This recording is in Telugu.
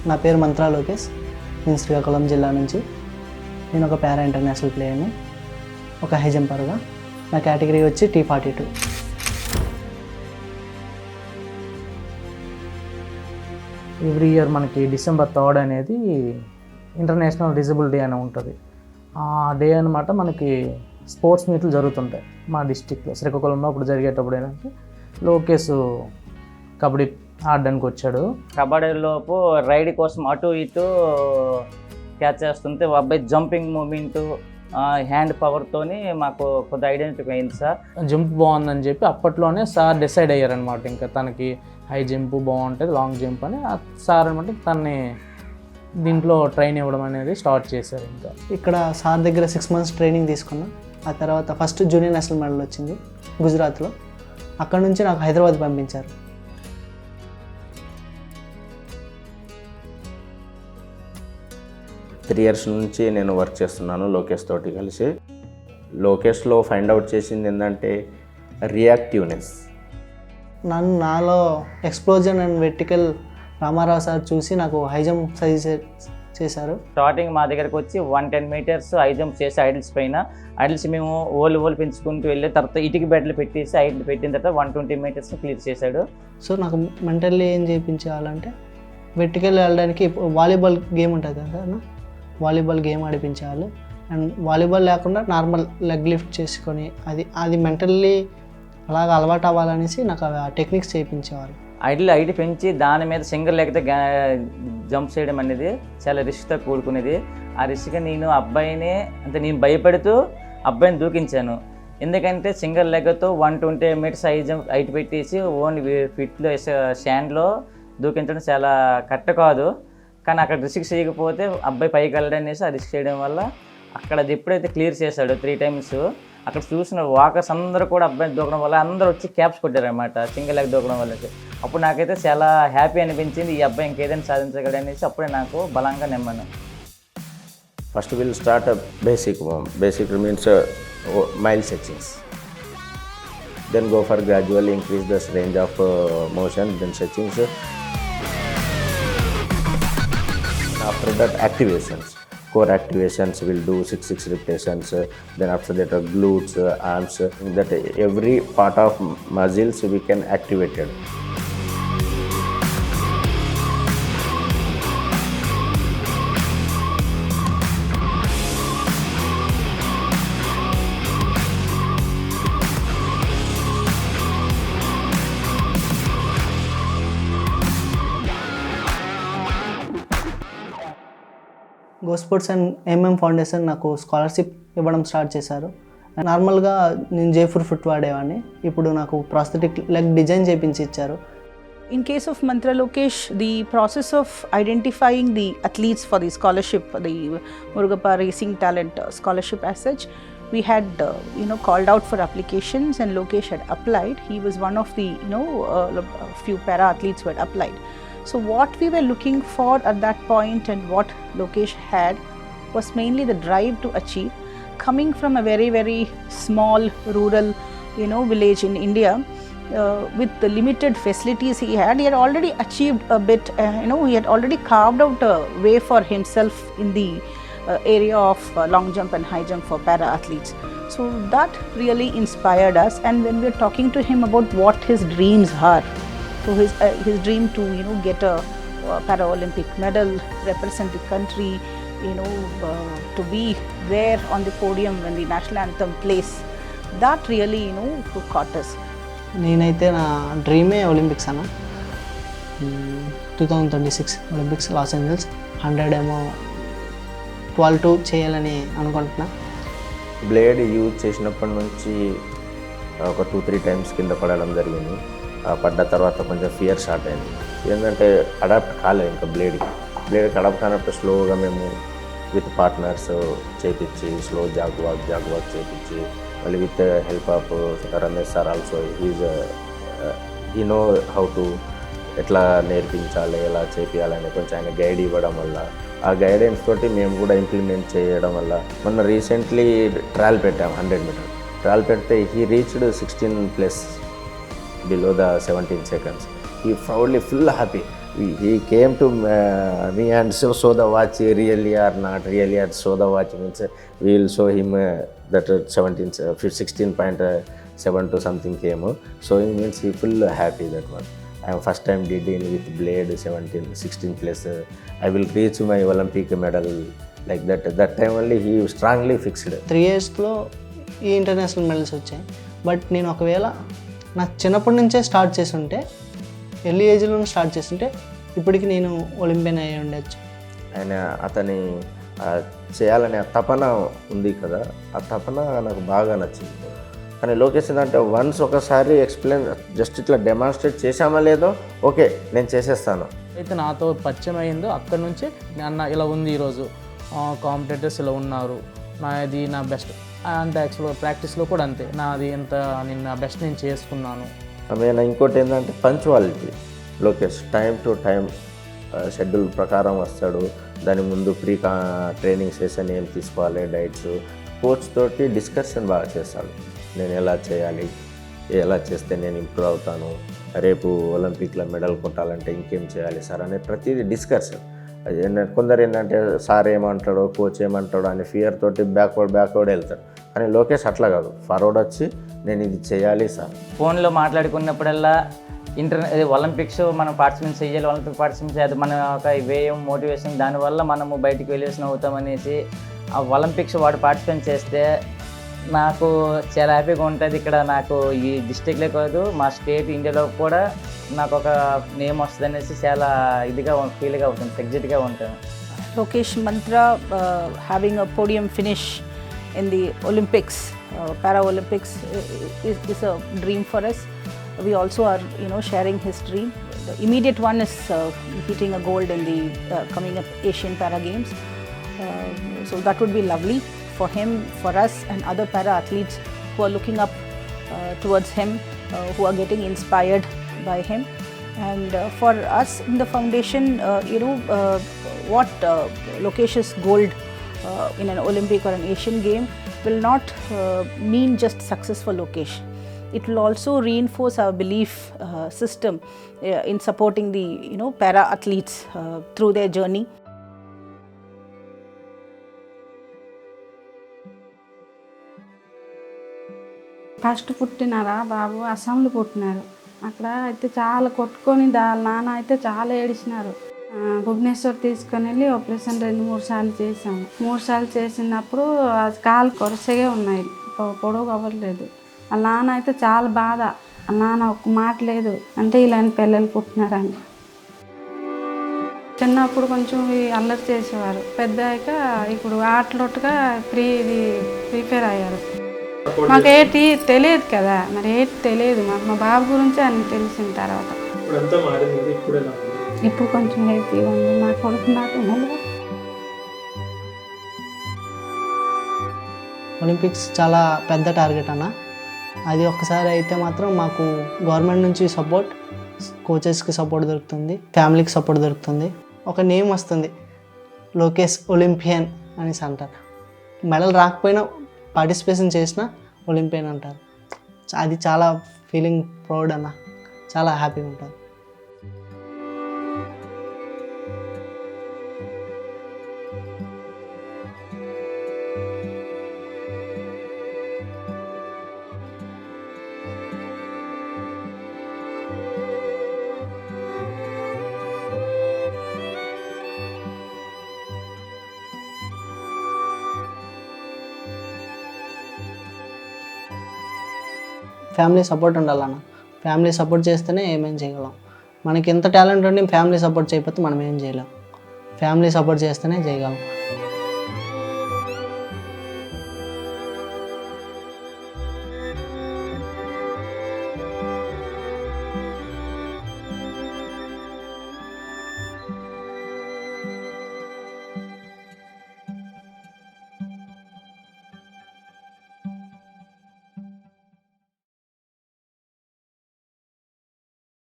నా పేరు మంత్రా లోకేష్. నేను శ్రీకాకుళం జిల్లా నుంచి. నేను ఒక పారా ఇంటర్నేషనల్ ప్లేయర్ని, ఒక హై జంపర్గా. నా కేటగిరీ వచ్చి T42. ఎవ్రీ ఇయర్ మనకి December 3rd అనేది ఇంటర్నేషనల్ డిజబుల్ డే అని ఉంటుంది. ఆ డే అనమాట మనకి స్పోర్ట్స్ మీట్లు జరుగుతుంటాయి మా డిస్టిక్లో. శ్రీకాకుళంలో అప్పుడు జరిగేటప్పుడు ఏంటంటే లోకేష్ కబడ్డీ ఆడడానికి వచ్చాడు. కబడ్డీలోపు రైడ్ కోసం అటు ఇటు క్యాచ్ చేస్తుంటే అబ్బాయి జంపింగ్ మూమెంట్ హ్యాండ్ పవర్తోని మాకు కొద్ది ఐడెంటిఫై అయింది సార్. జంప్ బాగుందని చెప్పి అప్పట్లోనే సార్ డిసైడ్ అయ్యారనమాట. ఇంకా తనకి హై జంప్ బాగుంటుంది, లాంగ్ జంప్ అని సార్ అనమాట తనని దీంట్లో ట్రైన్ ఇవ్వడం అనేది స్టార్ట్ చేశారు. ఇంకా ఇక్కడ సార్ దగ్గర 6 months ట్రైనింగ్ తీసుకున్నా. ఆ తర్వాత ఫస్ట్ జూనియర్ నేషనల్ మెడల్ వచ్చింది గుజరాత్లో. అక్కడ నుంచి నాకు హైదరాబాద్ పంపించారు. త్రీ ఇయర్స్ నుంచి నేను వర్క్ చేస్తున్నాను లోకేష్ తోటి కలిసి. లోకేష్లో ఫైండ్ అవుట్ చేసింది ఏంటంటే రియాక్టివ్నెస్. నాలో explosion and vertical Ramarao sir చూసి నాకు హై జంప్ సజెస్ట్ చేశారు. స్టార్టింగ్ మా దగ్గరకు వచ్చి 110 meters హై జంప్ చేసి ఐడిల్స్ పైన ఐడిల్స్ మేము ఓళ్ళు పెంచుకుంటూ వెళ్ళే తర్వాత ఇటుకి బెడ్లు పెట్టేసి ఐడిల్ పెట్టిన తర్వాత 120 meters క్లియర్ చేశాడు. సో నాకు మెంటల్లీ ఏం చేయించాలంటే వెర్టికల్ వెళ్ళడానికి వాలీబాల్ గేమ్ ఉంటుంది కదా సార్, వాలీబాల్ గేమ్ ఆడిపించాలి. అండ్ వాలీబాల్ లేకుండా నార్మల్ లెగ్ లిఫ్ట్ చేసుకొని అది మెంటల్లీ అలాగ అలవాటు అవ్వాలనేసి నాకు ఆ టెక్నిక్స్ చేయించేవారు. ఐడి పెంచి దాని మీద సింగిల్ లెగ్తో జంప్ చేయడం అనేది చాలా రిస్క్తో కూడుకునేది. ఆ రిస్క్ నేను నేను భయపడుతూ అబ్బాయిని దూకించాను. ఎందుకంటే సింగిల్ లెగ్తో 120 meters హైట్ పెట్టేసి ఓన్లీ ఫిట్లో స్టాండ్లో దూకించడం చాలా కరెక్ట్ కాదు. కానీ అక్కడ రిస్క్ చేయకపోతే అబ్బాయి పైకి వెళ్ళడనేసి ఆ రిస్క్ చేయడం వల్ల అక్కడ అది ఎప్పుడైతే క్లియర్ చేశాడో 3 times అక్కడ చూసిన వాకర్స్ అందరూ కూడా అబ్బాయిని దూకడం వల్ల అందరూ వచ్చి క్యాప్స్ కొట్టారనమాట సింగిల్ లెగ్ దూకడం వల్ల. అప్పుడు నాకైతే చాలా హ్యాపీ అనిపించింది. ఈ అబ్బాయి ఇంకేదైనా సాధించగలడు అనేసి అప్పుడే నాకు బలంగా నమ్మాను. First will start basic means mild stretchings, then go for gradually increase the range of motion, then stretchings. After that activations, core activations will do 6 repetitions. Then after that glutes, arms, that every part of muscles we can activate it. Go sports and MM foundation నాకు స్కాలర్షిప్ ఇవ్వడం స్టార్ట్ చేశారు. నార్మల్గా నేను జైపూర్ ఫుట్ వాడేవాడిని, ఇప్పుడు నాకు ప్రాస్థెటిక్ లెగ్ డిజైన్ చేయించి ఇచ్చారు. In case of Mantra Lokesh, the process of identifying the athletes for the scholarship, the Murugappa Racing Talent Scholarship as such, we had called out for applications and Lokesh had applied. He was one of the few para athletes who had applied. So what we were looking for at that point and what Lokesh had was mainly the drive to achieve. Coming from a very, very small rural village in India, with the limited facilities he had already achieved a bit. He had already carved out a way for himself in the area of long jump and high jump for para athletes. So that really inspired us. And when we were talking to him about what his dreams are, so his dream to get a Paralympic medal, represent the country, to be there on the podium when the national anthem plays, that really caught us. నేనైతే నా డ్రీమే ఒలింపిక్స్ అన్న. 2026 ఒలింపిక్స్ లాస్ ఏంజల్స్, 100 ఏమో 12 చేయాలని అనుకుంటున్నా. బ్లేడ్ యూజ్ చేసినప్పటి నుంచి ఒక 2-3 times కింద పడడం జరిగింది. పడ్డ తర్వాత కొంచెం ఫియర్ స్టార్ట్ అయింది. ఏంటంటే అడాప్ట్ కాలేదు ఇంకా బ్లేడ్కి అడాప్ట్ కానప్పుడు స్లోగా మేము విత్ పార్ట్నర్స్ చేయించి స్లో జాగ్ వాక్ చేయించి మళ్ళీ with help of Ramesh sir also he know how to ఎట్లా నేర్పించాలి, ఎలా చేయించాలని కొంచెం ఆయన గైడ్ ఇవ్వడం వల్ల, ఆ గైడెన్స్ తోటి మేము కూడా ఇంప్లిమెంట్ చేయడం వల్ల మొన్న రీసెంట్లీ ట్రయల్ పెట్టాం 100 meters. ట్రయల్ పెడితే he reached 16+ below the 17 seconds. He proudly full happy. he came to me and show the watch really or not really, or show the watch means we will show him that 16.7 to something came. So it means he full happy that one. I am first time did in with blade 16 plus. I will reach my Olympic medal like that. That time only he strongly fixed. 3 yearsలో ఈ ఇంటర్నేషనల్ మెడల్స్ వచ్చాయి. బట్ నేను ఒకవేళ నాకు చిన్నప్పటి నుంచే స్టార్ట్ చేస్తుంటే, ఎర్లీ ఏజ్లోనే స్టార్ట్ చేస్తుంటే ఇప్పటికి నేను ఒలింపియన్ అయ్యి ఉండొచ్చు. ఆయన అతని చేయాలనే తపన ఉంది కదా, ఆ తపన నాకు బాగా నచ్చింది. కానీ లోకేష్ ఏంటంటే వన్స్ ఒకసారి ఎక్స్ప్లెయిన్ జస్ట్ ఇట్లా డెమాన్స్ట్రేట్ చేసామా లేదో, ఓకే నేను చేసేస్తాను. అయితే నాతో పరిచయం అయిందో అక్కడ నుంచి అన్న ఇలా ఉంది ఈరోజు, కాంపిటేటర్స్ ఇలా ఉన్నారు, నాది నా బెస్ట్ అంత యాక్చువల్గా ప్రాక్టీస్లో కూడా అంతే, నాది ఎంత నేను నా బెస్ట్ నేను చేసుకున్నాను. మెయిన్ ఇంకోటి ఏంటంటే punctuality. Lokesh time to time schedule ప్రకారం వస్తాడు. దాని ముందు ట్రైనింగ్ సెషన్ ఏం తీసుకోవాలి, డైట్స్, కోచ్ తోటి డిస్కషన్ బాగా చేస్తాడు. నేను ఎలా చేయాలి, ఎలా చేస్తే నేను ఇంప్రూవ్ అవుతాను, రేపు ఒలింపిక్లో మెడల్ కొట్టాలంటే ఇంకేం చేయాలి సార్ అనే ప్రతిదీ డిస్కషన్. కొందరు ఏంటంటే సార్ ఏమంటాడో కోచ్ ఏమంటాడో అని ఫియర్ తోటి బ్యాక్వర్డ్ వెళ్తారు. కానీ లోకేష్ అట్లా కాదు, ఫార్వర్డ్ వచ్చి నేను ఇది చేయాలి సార్. ఫోన్లో మాట్లాడుకున్నప్పుడల్లా ఒలింపిక్స్ మనం పార్టిసిపేట్ చేయాలి, ఒలింపిక్ పార్టిసిపేట్ చేయాలి, మన ఒక వేయం మోటివేషన్, దానివల్ల మనము బయటికి వెళ్ళేసిన అవుతామనేసి ఆ ఒలింపిక్స్ వాడు పార్టిసిపేట్ చేస్తే నాకు చాలా హ్యాపీగా ఉంటుంది. ఇక్కడ నాకు ఈ డిస్టిక్లే కాదు, మా స్టేట్ ఇండియాలో కూడా నాకు ఒక నేమ్ వస్తుంది అనేసి చాలా ఇదిగా ఫీల్గా ఉంటుంది, ఎగ్జిట్గా ఉంటాను. Lokesh Mantra having a podium finish in the Olympics, Para-Olympics is a dream for us. We also are, sharing his dream. The immediate one is hitting a gold in the coming up Asian Para Games. So that would be lovely for him, for us, and other para athletes who are looking up towards him, who are getting inspired by him. And for us in the foundation, what Lokesh's gold in an Olympic or an Asian game will not mean just success for Lokesh. It will also reinforce our belief system in supporting the para athletes through their journey. First పుట్టినారా బాబు అస్సాంలో పుట్టినారు. అక్కడ అయితే చాలా కొట్టుకొని నాన్న అయితే చాలా ఏడిచినారు. భువనేశ్వర్ తీసుకొని వెళ్ళి ఆపరేషన్ 2-3 సార్లు చేసాము. 3 సార్లు చేసినప్పుడు కాలు కొరసగా ఉన్నాయి, పొడవు అవ్వట్లేదు. వాళ్ళ నాన్న అయితే చాలా బాధ. వాళ్ళ నాన్న ఒక్క మాట లేదు అంటే ఇలాంటి పిల్లలు పుట్టినారని. చిన్నప్పుడు కొంచెం అల్లరి చేసేవారు, పెద్దాక ఇప్పుడు ఆటలోట్టుగా ప్రిపేర్ అయ్యారు. మాకు ఏంటి తెలియదు కదా, మరి ఏంటి తెలియదు మాకు. మా బాబు గురించి అన్ని తెలిసిన తర్వాత ఇప్పుడు కొంచెం హెల్తీగా ఉంది. మా కొడుకు నాకు ఒలింపిక్స్ చాలా పెద్ద టార్గెట్ అన్న. అది ఒక్కసారి అయితే మాత్రం మాకు గవర్నమెంట్ నుంచి సపోర్ట్, కోచెస్కి సపోర్ట్ దొరుకుతుంది, ఫ్యామిలీకి సపోర్ట్ దొరుకుతుంది. ఒక నేమ్ వస్తుంది, లోకేష్ ఒలింపియన్ అనేసి అంటారు. మెడల్ రాకపోయినా పార్టిసిపేషన్ చేసినా ఒలింపియన్ అంటారు. అది చాలా ఫీలింగ్ ప్రౌడ్ అన్న, చాలా హ్యాపీగా ఉంటుంది. ఫ్యామిలీ సపోర్ట్ ఉండాలన్న. ఫ్యామిలీ సపోర్ట్ చేస్తేనే ఏమేం చేయగలం. మనకి ఎంత టాలెంట్ ఉండి ఫ్యామిలీ సపోర్ట్ చేయకపోతే మనం ఏం చేయలేం. ఫ్యామిలీ సపోర్ట్ చేస్తేనే చేయగలం.